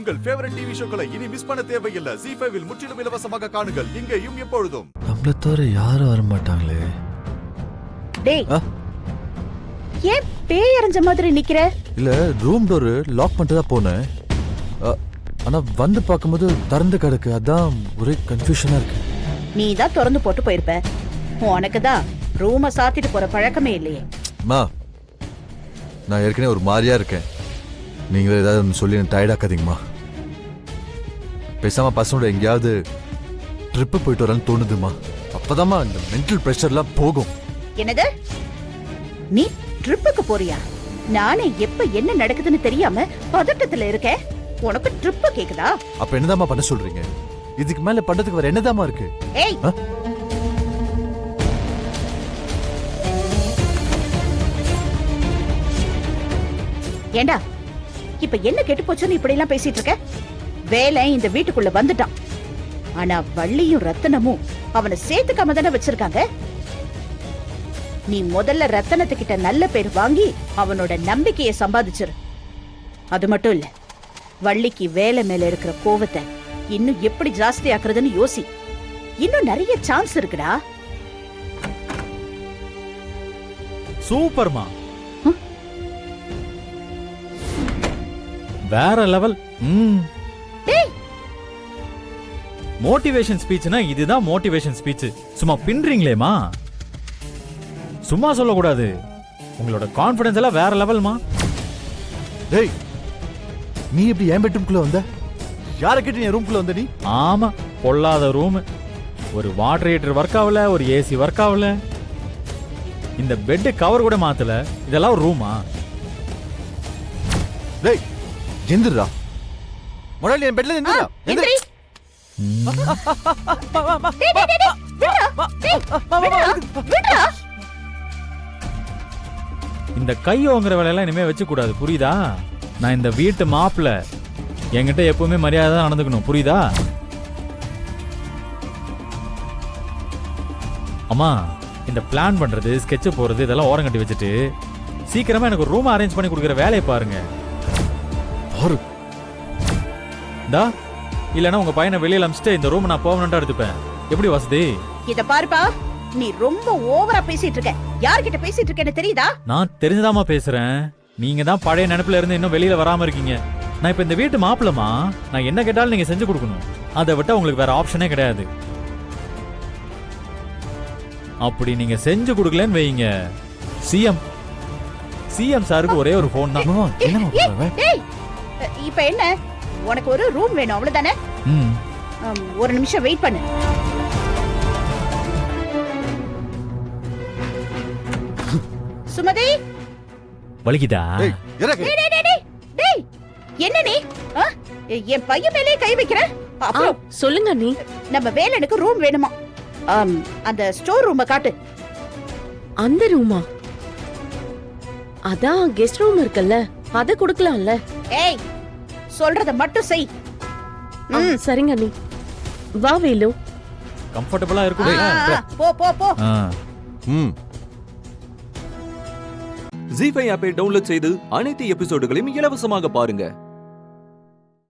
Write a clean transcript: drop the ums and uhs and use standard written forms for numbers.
உங்கள் favourite TV ஷோக்களை இனி miss பண்ண தேவையில்லை. ZEE5 இல் முற்றிலும் இலவசமாக காணுங்கள். இங்கேயும் எப்பொழுதும். நம்மள தவிர யாரும் வர மாட்டாங்களே. டேய், ஏன் பேய் அரைஞ்ச மாதிரி நிக்கிற? இல்ல, ரூம் டோர் லாக் பண்ணிட்டு தான் போனேன். ஆனா வந்து பார்க்கும்போது திறந்து கிடக்கு. அதான் ஒரே கன்ஃபியூஷனா இருக்கு. நீ தான் திறந்து போட்டு போயிருப்ப. உனக்கு தான் ரூமை சாத்திட்டு போற பழக்கமே இல்லையே. மா, நான் ஏற்கனவே ஒரு மாதிரியா இருக்கேன். நீங்களே ஏதாவது ஒன்று சொல்லி டயர்டாக்காதீங்கம்மா. பேசாம பசங்களோட எங்கேயாவது ட்ரிப்பு போயிட்டு வரலான்னு தோணுதுமா. அப்பதாம்மா இந்த மென்டல் ப்ரெஷர்லாம் போகும். என்னது? நீ ட்ரிப்புக்கு போறியா? நானே எப்ப என்ன நடக்குதுன்னு தெரியாம பதட்டத்துல இருக்கேன். உனக்கு ட்ரிப்பு கேக்குதா? அப்ப என்னதாம்மா பண்ண சொல்றீங்க? இதுக்கு மேல பண்றதுக்கு வேற என்னதாம்மா இருக்கு? ஏய், ஏண்டா இப்ப என்ன கெட்டு போச்சுன்னு இப்படி எல்லாம் பேசிட்டு இருக்க? வேலை இந்த வீட்டுக்குள்ள வந்துட்டான். ஆனா வள்ளியும் ரத்தனமும் அவனை சேர்த்துக்காம தானே வச்சிருக்காங்க. நீ முதல்ல ரத்தனத்துக்கிட்ட நல்ல பேர் வாங்கி அவனோட நம்பிக்கையை சம்பாதிச்சிரு. அது மட்டும் இல்ல, வள்ளிக்கு வேலை மேல இருக்கிற கோவத்தை இன்னும் எப்படி ஜாஸ்தி ஆக்குறதுன்னு யோசி. இன்னும் நிறைய சான்ஸ் இருக்குடா. சூப்பர்மா, வேற லெவல். மோட்டிவேஷன் ஸ்பீச்னா இதுதான் மோட்டிவேஷன் ஸ்பீச். சும்மா பின்றீங்களேமா. சும்மா சொல்லக்கூடாது. உங்களோட கான்ஃபிடன்ஸ் எல்லாம் வேற லெவல்மா. டேய், நீ எப்படி என் பெட்ரூம்குள்ள வந்த? யாரை கேட்டு என் ரூம்குள்ள வந்த நீ? ஆமா, பொல்லாத ரூம். ஒரு வாட்டர் ஹீட்டர் ஒர்க் ஆகல, ஒரு ஏசி ஒர்க் ஆகல, இந்த பெட் கவர் கூட மாத்தல. இதெல்லாம் ஒரு ரூமா? டேய், எந்திரா. முதல்ல என் பெட்ல எந்திரா. எந்திரி. இந்த கை ஓங்குற வேலையெல்லாம் இனிமே வச்சு கூடாது, புரியுதா? நான் இந்த வீட்டு மாப்பிள்ள. என்கிட்ட எப்பவுமே மரியாதை தான் நடந்துக்கணும், புரியுதா? அம்மா, இந்த பிளான் பண்றது, ஸ்கெட்ச் போறது இதெல்லாம் ஓரம் கட்டி வச்சுட்டு சீக்கிரமா எனக்கு ஒரு ரூம் அரேஞ்ச் பண்ணி கொடுக்குற வேலையை பாருங்க. இல்லனா உங்க பையனை வெளியில அமிச்சிட்டு இந்த ரூம் நான் பெர்மனன்ட்டா எடுத்துப்பேன். எப்படி வசதி? இத பாருப்பா, நீ ரொம்ப ஓவரா பேசிட்டு இருக்க. யார்கிட்ட பேசிட்டு இருக்கேன்னு தெரியுதா? நான் தெரிஞ்சுதாமா பேசுறேன். நீங்க தான் பழைய நினைப்புல இருந்து இன்னும் வெளியில வராம இருக்கீங்க. நான் இப்ப இந்த வீட்டு மாப்பிளமா, நான் என்ன கேட்டாலும் நீங்க செஞ்சு கொடுக்கணும். அதை விட்டா உங்களுக்கு வேற ஆப்ஷனே கிடையாது. அப்படி நீங்க செஞ்சு கொடுக்கலன்னு வைங்க, சிஎம் சாருக்கு ஒரே ஒரு போன் தான். இப்ப என்ன, உனக்கு ஒரு ரூம் வேணும் அவ்வளவுதானே? ஒரு நிமிஷம் வெயிட் பண்ணு. சுமதி, வலிக்குதா? என்ன நீ என் பையன் மேலே கை வைக்கிற? அப்புறம் சொல்லுங்க நீ. நம்ம வேலனுக்கு ரூம் வேணுமா? அந்த ஸ்டோர் ரூமை காட்டு. அந்த ரூமா? அதான் கெஸ்ட் ரூம் இருக்குல்ல, அத கொடுக்கலாம்ல. ஏய், சொல்றத மட்டும் செய். சரிங்க நீ. வா வேலு. கம்ஃபர்ட்டபிளா இருக்கும். போ போ போ. ZEE5 ஆப்பை டவுன்லோட் செய்து அனைத்து எபிசோடுகளையும் இலவசமாக பாருங்க.